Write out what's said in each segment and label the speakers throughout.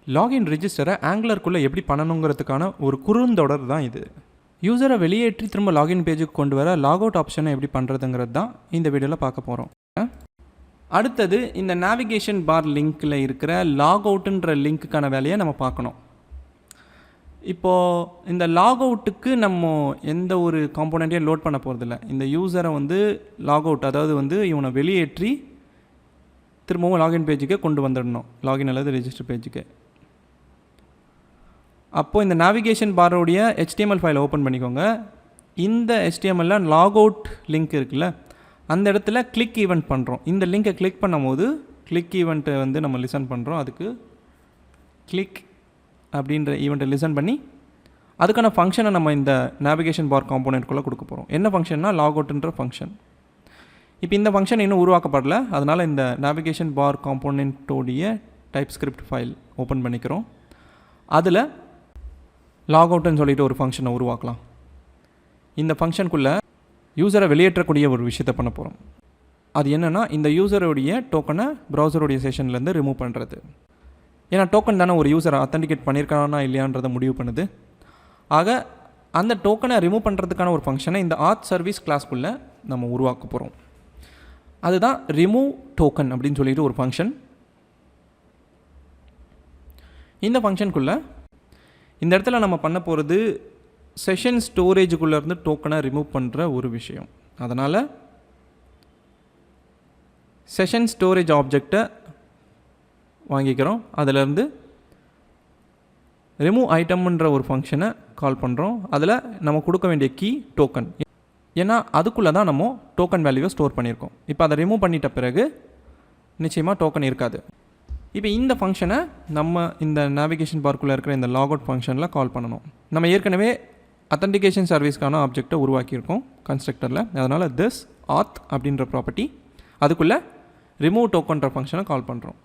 Speaker 1: Login ரிஜிஸ்டரை ஆங்குலருக்குள்ளே எப்படி பண்ணணுங்கிறதுக்கான ஒரு குறுந்தொடர் தான் இது. யூசரை வெளியேற்றி திரும்ப லாகின் பேஜுக்கு கொண்டு வர லாகவுட் ஆப்ஷனை எப்படி பண்ணுறதுங்கிறது தான் இந்த வீடியோவில் பார்க்க போகிறோம். அடுத்தது இந்த நேவிகேஷன் பார் லிங்க்கில் இருக்கிற லாகவுட்டுன்ற லிங்க்குக்கான வேலையை நம்ம பார்க்கணும். இப்போது இந்த லாகவுட்டுக்கு நம்ம எந்த ஒரு காம்போனண்ட்டையும் லோட் பண்ண போகிறதில்ல. இந்த யூசரை லாகவுட், அதாவது இவனை வெளியேற்றி திரும்பவும் லாகின் பேஜுக்கே கொண்டு வந்துடணும், லாகின் அல்லது ரெஜிஸ்டர் பேஜுக்கு. அப்போது இந்த நேவிகேஷன் பாரோடைய HTML ஃபைலை ஓப்பன் பண்ணிக்கோங்க. இந்த HTML லாகவுட் லிங்க் இருக்குல்ல, அந்த இடத்துல கிளிக் ஈவெண்ட் பண்ணுறோம். இந்த லிங்கை கிளிக் பண்ணும்போது கிளிக் ஈவெண்ட்டை நம்ம லிசன் பண்ணுறோம். அதுக்கு கிளிக் அப்படின்ற ஈவெண்ட்டை லிசன் பண்ணி அதுக்கான ஃபங்க்ஷனை நம்ம இந்த நேவிகேஷன் பார் காம்போனெண்ட்குள்ளே கொடுக்க போகிறோம். என்ன ஃபங்க்ஷன்னா லாகவுட்ன்ற ஃபங்க்ஷன். இப்போ இந்த ஃபங்க்ஷன் இன்னும் உருவாக்கப்படலை, அதனால் இந்த நேவிகேஷன் பார் காம்போனெண்ட்டோடைய டைப் ஸ்கிரிப்ட் ஃபைல் ஓப்பன் பண்ணிக்கிறோம். அதில் லாகவுட்னு சொல்லிட்டு ஒரு ஃபங்க்ஷனை உருவாக்கலாம். இந்த ஃபங்க்ஷனுக்குள்ளே யூசரை வெளியேற்றக்கூடிய ஒரு விஷயத்தை பண்ண போகிறோம். அது என்னென்னா, இந்த யூசருடைய டோக்கனை ப்ரௌசருடைய செஷன்லேருந்து ரிமூவ் பண்ணுறது. ஏன்னா டோக்கன் தானே ஒரு யூசரை அத்தன்டிகேட் பண்ணியிருக்கானா இல்லையான்றதை முடிவு பண்ணுது. ஆக அந்த டோக்கனை ரிமூவ் பண்ணுறதுக்கான ஒரு ஃபங்க்ஷனை இந்த ஆத் சர்வீஸ் கிளாஸ்க்குள்ளே நம்ம உருவாக்க போகிறோம். அதுதான் ரிமூவ் டோக்கன் அப்படின்னு சொல்லிட்டு ஒரு ஃபங்க்ஷன். இந்த ஃபங்க்ஷனுக்குள்ளே இந்த இடத்துல நம்ம பண்ண போகிறது செஷன் ஸ்டோரேஜுக்குள்ளேருந்து டோக்கனை ரிமூவ் பண்ணுற ஒரு விஷயம். அதனால் செஷன் ஸ்டோரேஜ் ஆப்ஜெக்டை வாங்கிக்கிறோம். அதிலேருந்து ரிமூவ் ஐட்டம்ன்ற ஒரு ஃபங்க்ஷனை கால் பண்ணுறோம். அதில் நம்ம கொடுக்க வேண்டிய கீ டோக்கன். ஏன்னா அதுக்குள்ளே தான் நம்ம டோக்கன் வேல்யூவை ஸ்டோர் பண்ணியிருக்கோம். இப்போ அதை ரிமூவ் பண்ணிட்ட பிறகு நிச்சயமாக டோக்கன் இருக்காது. இப்போ இந்த ஃபங்க்ஷனை நம்ம இந்த நேவிகேஷன் பார்க்குள்ளே இருக்கிற இந்த லாகவுட் ஃபங்க்ஷனில் கால் பண்ணணும். நம்ம ஏற்கனவே அத்தன்டிகேஷன் சர்வீஸ்க்கான ஆப்ஜெக்டை உருவாக்கியிருக்கோம் கன்ஸ்ட்ரக்டரில். அதனால் திஸ் ஆத் அப்படின்ற ப்ராப்பர்ட்டி, அதுக்குள்ளே ரிமூவ் டோக்கன்ற ஃபங்க்ஷனை கால் பண்ணுறோம்.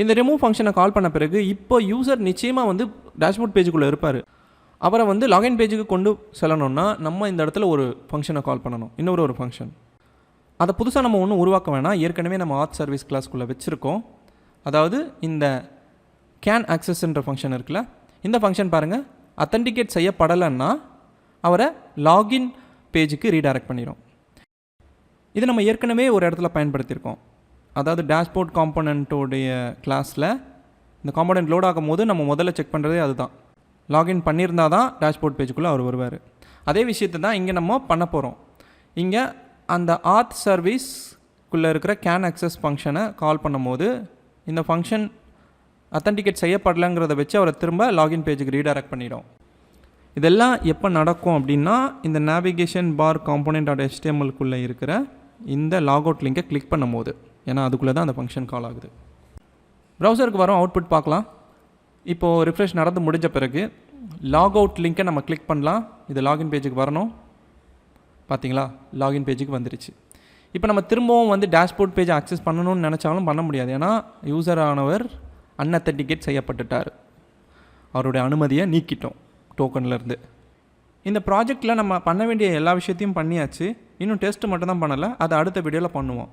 Speaker 1: இந்த ரிமூவ் ஃபங்க்ஷனை கால் பண்ண பிறகு இப்போ யூசர் நிச்சயமாக டேஷ்போர்ட் பேஜுக்குள்ளே இருப்பார். அவரை லாகின் பேஜுக்கு கொண்டு செல்லணும்னா நம்ம இந்த இடத்துல ஒரு ஃபங்க்ஷனை கால் பண்ணணும், இன்னொரு ஃபங்க்ஷன். அதை புதுசாக நம்ம ஒன்றும் உருவாக்க வேணாம், ஏற்கனவே நம்ம ஆத் சர்வீஸ் கிளாஸ்க்குள்ளே வச்சுருக்கோம். அதாவது இந்த கேன் ஆக்சஸ்ன்ற ஃபங்க்ஷன் இருக்குல்ல, இந்த ஃபங்க்ஷன் பாருங்கள், அத்தன்டிகேட் செய்யப்படலைன்னா அவரை லாகின் பேஜுக்கு ரீடைரக்ட் பண்ணிடும். இது நம்ம ஏற்கனவே ஒரு இடத்துல பயன்படுத்தியிருக்கோம். அதாவது டேஷ்போர்ட் காம்போனண்ட்டோடைய கிளாஸில் இந்த காம்போனண்ட் லோட் ஆகும் போது நம்ம முதல்ல செக் பண்ணுறதே அதுதான். லாகின் பண்ணியிருந்தால் தான் டேஷ்போர்ட் பேஜுக்குள்ளே அவர் வருவார். அதே விஷயத்தை தான் இங்கே நம்ம பண்ண போகிறோம். இங்கே அந்த ஆத் சர்வீஸ்க்குள்ளே இருக்கிற கேன் ஆக்சஸ் ஃபங்க்ஷனை கால் பண்ணும்போது இந்த ஃபங்க்ஷன் அத்தன்டிகேட் செய்யப்படலைங்கிறத வச்சு அவரை திரும்ப லாகின் பேஜுக்கு ரீடைரக்ட் பண்ணிடும். இதெல்லாம் எப்போ நடக்கும் அப்படின்னா, இந்த நேவிகேஷன் பார் காம்போனண்ட்.htmlக்குள்ளே இருக்கிற இந்த லாகவுட் லிங்கை கிளிக் பண்ணும்போது, ஏன்னா அதுக்குள்ளே தான் அந்த ஃபங்க்ஷன் கால் ஆகுது. ப்ரௌசருக்கு வரும் அவுட்புட் பார்க்கலாம். இப்போது ரிஃப்ரெஷ் நடந்து முடிஞ்ச பிறகு லாகவுட் லிங்கை நம்ம கிளிக் பண்ணலாம். இது லாகின் பேஜுக்கு வரணும். பார்த்தீங்களா, லாகின் பேஜுக்கு வந்துருச்சு. இப்போ நம்ம திரும்பவும் டேஷ்போர்ட் பேஜை ஆக்சஸ் பண்ணணும்னு நினச்சாலும் பண்ண முடியாது. ஏன்னா யூசர் ஆனவர் அன்அத்தன்டிகேட் செய்யப்பட்டுட்டார், அவருடைய அனுமதியை நீக்கிட்டோம் டோக்கன்லேருந்து. இந்த ப்ராஜெக்டில் நம்ம பண்ண வேண்டிய எல்லா விஷயத்தையும் பண்ணியாச்சு. இன்னும் டெஸ்ட்டு மட்டும் தான் பண்ணலை, அதை அடுத்த வீடியோவில் பண்ணுவோம்.